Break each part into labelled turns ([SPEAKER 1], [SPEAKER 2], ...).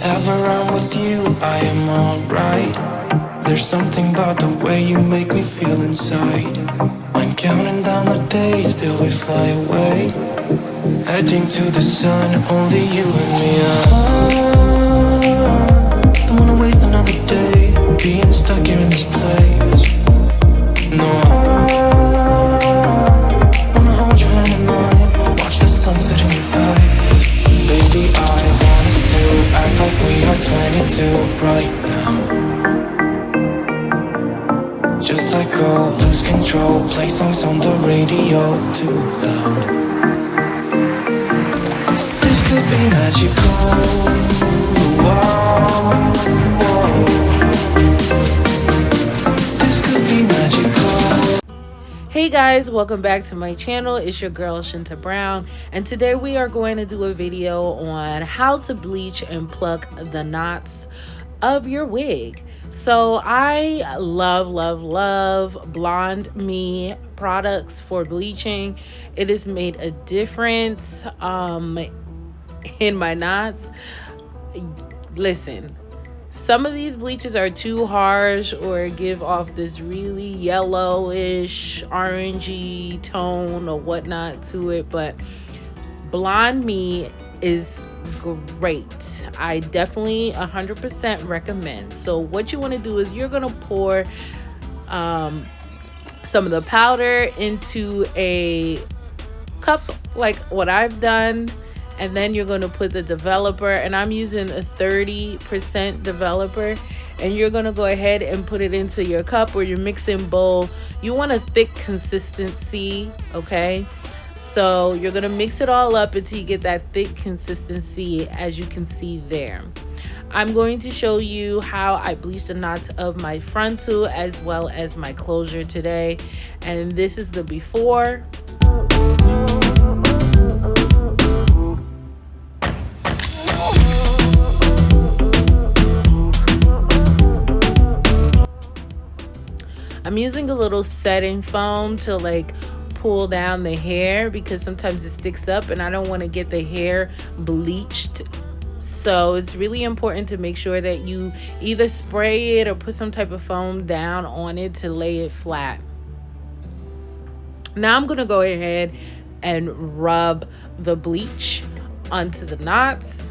[SPEAKER 1] Whenever I'm with you, I am alright. There's something about the way you make me feel inside. I'm counting down the days till we fly away, heading to the sun, only you and me. Don't wanna waste another day being stuck here in this place. No, I wanna hold your hand in mine, watch the sunset in your eyes. Baby, I want us to act like we are 22 right now. Just let go, lose control, play songs on the radio too loud. This could be magical. Whoa, whoa. This could be magical.
[SPEAKER 2] Hey guys, welcome back to my channel. It's your girl Shinta Brown, and today we are going to do a video on how to bleach and pluck the knots of your wig. So I love Blonde Me products for bleaching. It has made a difference in my knots. Listen, some of these bleaches are too harsh or give off this really yellowish orangey tone or whatnot to it, but Blonde Me is great. I definitely 100% recommend. So what you want to do is you're going to pour some of the powder into a cup like what I've done, and then you're going to put the developer, and I'm using a 30% developer, and you're going to go ahead and put it into your cup or your mixing bowl. You want a thick consistency, okay? So you're going to mix it all up until you get that thick consistency, as you can see there. I'm going to show you how I bleach the knots of my frontal as well as my closure today. And this is the before. I'm using a little setting foam to like pull down the hair because sometimes it sticks up and I don't want to get the hair bleached. So it's really important to make sure that you either spray it or put some type of foam down on it to lay it flat. Now I'm going to go ahead and rub the bleach onto the knots.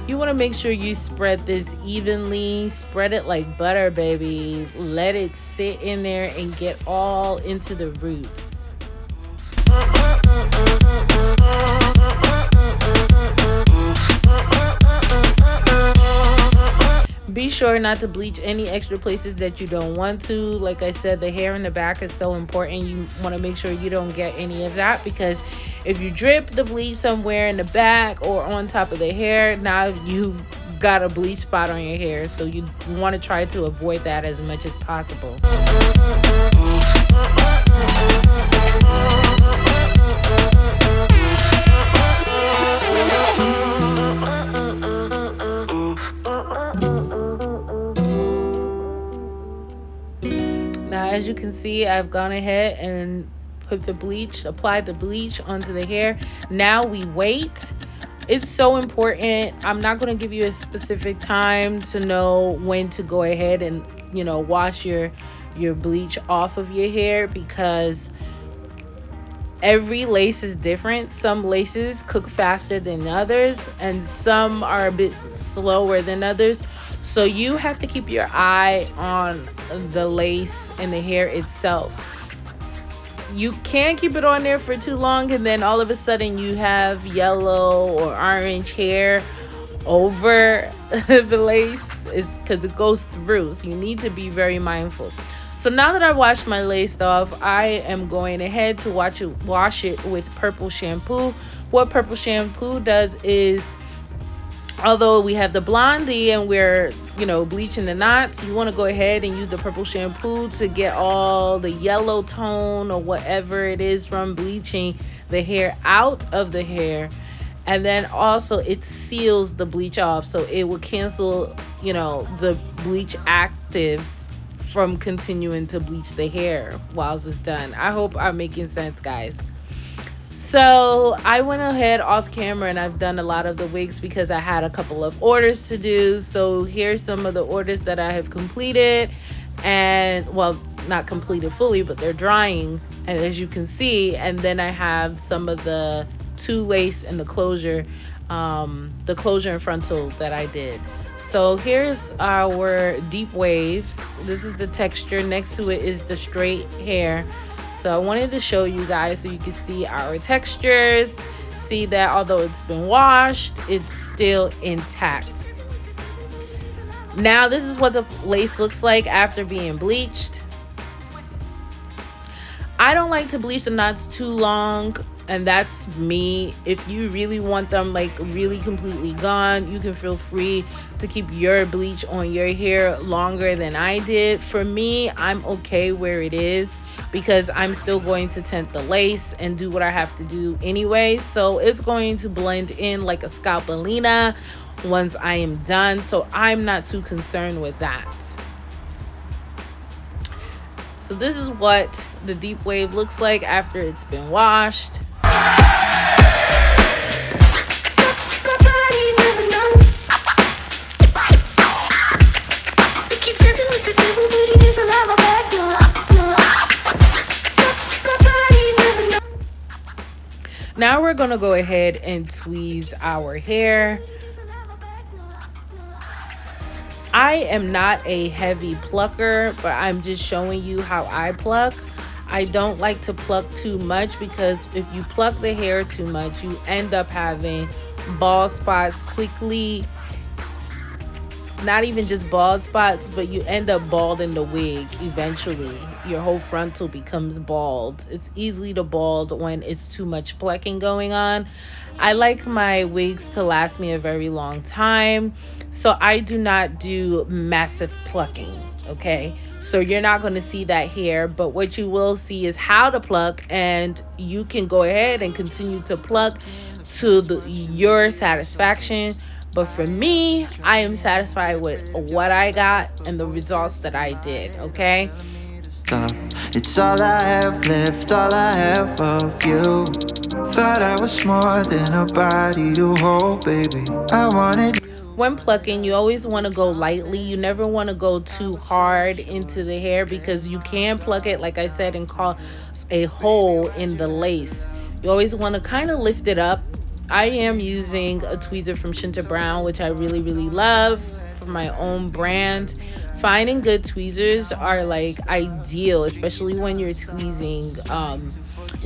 [SPEAKER 2] You want to make sure you spread this evenly. Spread it like butter, baby. Let it sit in there and get all into the roots. Be sure not to bleach any extra places that you don't want to. Like I said, the hair in the back is so important. You want to make sure you don't get any of that, because if you drip the bleach somewhere in the back or on top of the hair, now you got a bleach spot on your hair. So you want to try to avoid that as much as possible. Now, as you can see, I've gone ahead and applied the bleach onto the hair. Now we wait. It's so important. I'm not going to give you a specific time to know when to go ahead and, you know, wash your bleach off of your hair, because every lace is different. Some laces cook faster than others, and some are a bit slower than others. So you have to keep your eye on the lace and the hair itself. You can't keep it on there for too long and then all of a sudden you have yellow or orange hair over the lace. It's because it goes through, so you need to be very mindful. So now that I washed my lace off, I am going ahead to wash it with purple shampoo. What purple shampoo does is, although we have the blondie and we're, you know, bleaching the knots, you want to go ahead and use the purple shampoo to get all the yellow tone or whatever it is from bleaching the hair out of the hair. And then also it seals the bleach off, so it will cancel, you know, the bleach actives from continuing to bleach the hair while it's done. I hope I'm making sense, guys. So I went ahead off camera and I've done a lot of the wigs because I had a couple of orders to do. So here's some of the orders that I have completed, and well, not completed fully, but they're drying, and as you can see. And then I have some of the two lace and the closure and frontal that I did. So here's our deep wave. This is the texture. Next to it is the straight hair. So I wanted to show you guys so you can see our textures, see that although it's been washed, it's still intact. Now this is what the lace looks like after being bleached. I don't like to bleach the knots too long, and that's me. If you really want them like really completely gone, you can feel free to keep your bleach on your hair longer than I did. For me, I'm okay where it is because I'm still going to tint the lace and do what I have to do anyway. So it's going to blend in like a scalpelina once I am done. So I'm not too concerned with that. So this is what the deep wave looks like after it's been washed. Now we're gonna go ahead and tweeze our hair. I am not a heavy plucker, but I'm just showing you how I pluck. I don't like to pluck too much because if you pluck the hair too much, you end up having bald spots quickly. Not even just bald spots, but you end up bald in the wig eventually. Your whole frontal becomes bald. It's easily to bald when it's too much plucking going on. I like my wigs to last me a very long time, so I do not do massive plucking, okay? So you're not going to see that here, but what you will see is how to pluck, and you can go ahead and continue to pluck to your satisfaction. But for me, I am satisfied with what I got and the results that I did, okay?
[SPEAKER 1] It's all I have left, all I have of you. Thought I was more than a body to hold, baby. I wanted.
[SPEAKER 2] When plucking, you always want to go lightly. You never want to go too hard into the hair because you can pluck it, like I said, and cause a hole in the lace. You always want to kind of lift it up. I am using a tweezer from Shinta Brown, which I really, really love for my own brand. Finding good tweezers are like ideal, especially when you're tweezing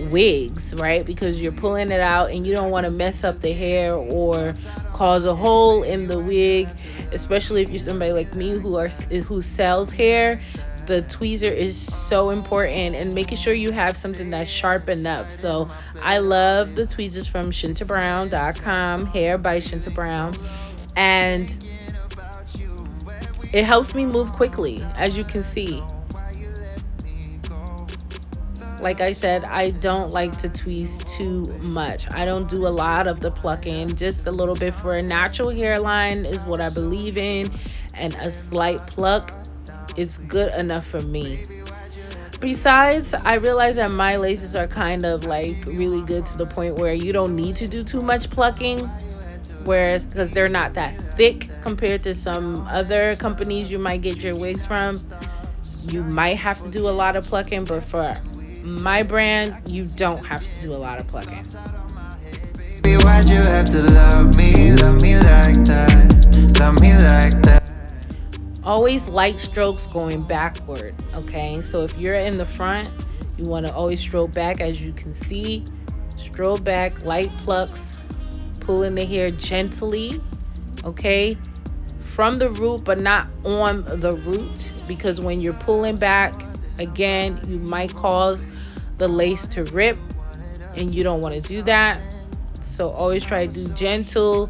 [SPEAKER 2] wigs, right? Because you're pulling it out and you don't want to mess up the hair or cause a hole in the wig, especially if you're somebody like me who sells hair. The tweezer is so important, and making sure you have something that's sharp enough. So I love the tweezers from shintabrown.com, hair by Shinta Brown, and it helps me move quickly, as you can see. Like I said, I don't like to tweeze too much. I don't do a lot of the plucking, just a little bit for a natural hairline is what I believe in, and a slight pluck is good enough for me. Besides, I realize that my laces are kind of like really good to the point where you don't need to do too much plucking, whereas because they're not that thick compared to some other companies you might get your wigs from, you might have to do a lot of plucking, but for my brand, you don't have to do a lot of plucking.
[SPEAKER 1] Why'd you have to love me like that, love me like that?
[SPEAKER 2] Always light strokes going backward, okay? So if you're in the front, you want to always stroke back, as you can see. Stroke back, light plucks, pulling the hair gently, okay? From the root, but not on the root, because when you're pulling back, again, you might cause the lace to rip, and you don't want to do that. So always try to do gentle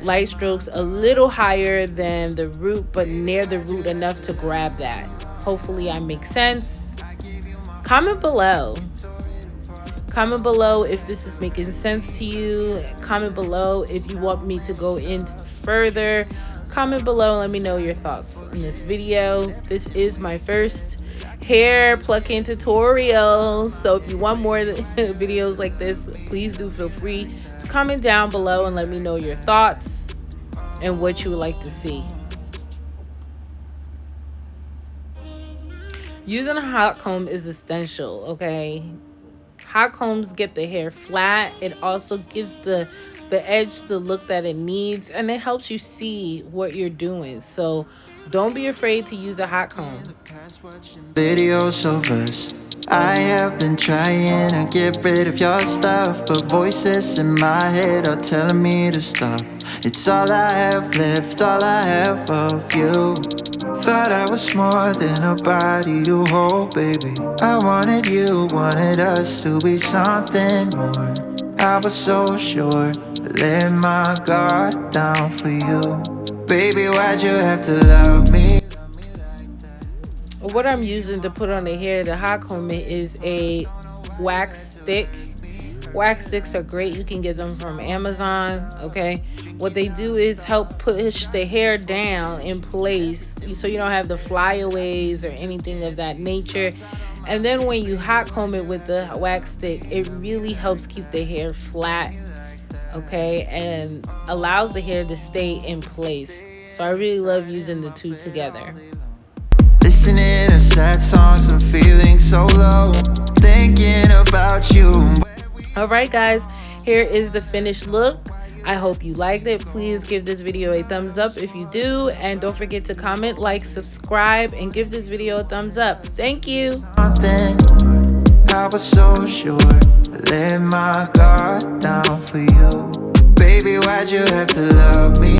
[SPEAKER 2] light strokes, a little higher than the root, but near the root enough to grab that. Hopefully I make sense. Comment below. Comment below if this is making sense to you. Comment below if you want me to go in further. Comment below and let me know your thoughts on this video. This is my first hair plucking tutorial. So if you want more videos like this, please do feel free to comment down below and let me know your thoughts and what you would like to see. Using a hot comb is essential, okay? Hot combs get the hair flat. It also gives the edge the look that it needs, and it helps you see what you're doing. So don't be afraid to use a hot comb.
[SPEAKER 1] Videos of us. I have been trying to get rid of your stuff, but voices in my head are telling me to stop. It's all I have left, all I have of you. Thought I was more than a body to hold, baby. I wanted you, wanted us to be something more. I was so sure, I let my guard down for you. Baby, why'd you have to love me?
[SPEAKER 2] What I'm using to put on the hair, the hot comb, is a wax stick. Wax sticks are great. You can get them from Amazon, okay? What they do is help push the hair down in place so you don't have the flyaways or anything of that nature. And then when you hot comb it with the wax stick, it really helps keep the hair flat, okay? And allows the hair to stay in place. So I really love using the two together.
[SPEAKER 1] Listening to sad songs and feeling so low, thinking about you.
[SPEAKER 2] All right, guys, here is the finished look. I hope you liked it. Please give this video a thumbs up if you do, and don't forget to comment, like, subscribe, and give this video a thumbs up. Thank you.
[SPEAKER 1] I was so sure, I let my guard down for you. Baby, why'd you have to love me?